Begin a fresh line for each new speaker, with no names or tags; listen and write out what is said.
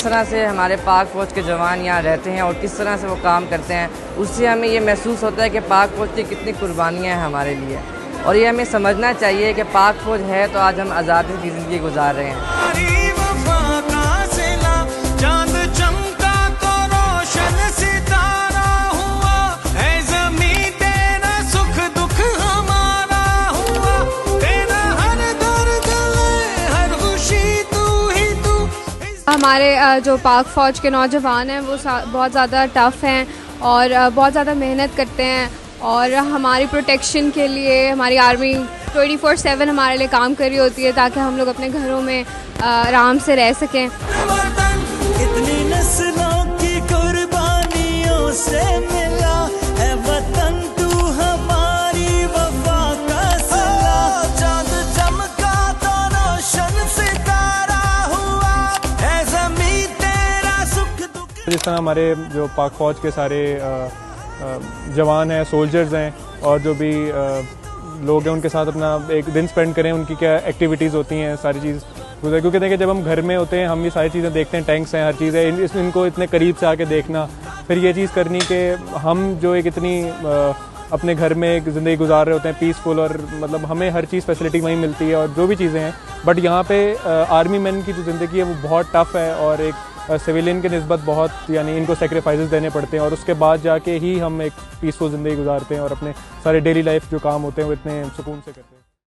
किस तरह से हमारे पाक फ़ौज के जवान यहाँ रहते हैं और किस तरह से वो काम करते हैं, उससे हमें ये महसूस होता है कि पाक फ़ौज की कितनी कुर्बानियाँ हैं हमारे लिए। और ये हमें समझना चाहिए कि पाक फ़ौज है तो आज हम आज़ादी की ज़िंदगी गुजार रहे हैं।
हमारे जो पाक फ़ौज के नौजवान हैं वो बहुत ज़्यादा टफ़ हैं और बहुत ज़्यादा मेहनत करते हैं और हमारी प्रोटेक्शन के लिए हमारी आर्मी 24/7 हमारे लिए काम कर रही होती है ताकि हम लोग अपने घरों में आराम से रह सकें।
इतनी नस्लों की कुर्बानियों से मिला है वतन, तू हमारी वफा का सिला। चांद चमका तो रोशन सितारा हुआ है ज़मीं तेरा सुख दुख।
जिस तरह हमारे जो पाक फ़ौज के सारे जवान हैं, सोल्जर्स हैं और जो भी लोग हैं उनके साथ अपना एक दिन स्पेंड करें, उनकी क्या एक्टिविटीज़ होती हैं सारी चीज़, क्योंकि देखिए जब हम घर में होते हैं हम ये सारी चीज़ें देखते हैं, टैंक्स हैं, हर चीज़ है, इनको इतने करीब से आके देखना, फिर ये चीज़ करनी कि हम जो एक इतनी अपने घर में एक ज़िंदगी गुजार रहे होते हैं पीसफुल, और मतलब हमें हर चीज़ फैसिलिटी वहीं मिलती है और जो भी चीज़ें हैं, बट यहाँ पे आर्मी मैन की जो ज़िंदगी है वो बहुत टफ़ है और एक सिविलियन के निस्बत बहुत, यानी इनको सेक्रीफाइसेस देने पड़ते हैं और उसके बाद जाके ही हम एक पीसफुल ज़िंदगी गुजारते हैं और अपने सारे डेली लाइफ जो काम होते हैं वो इतने सुकून से करते हैं।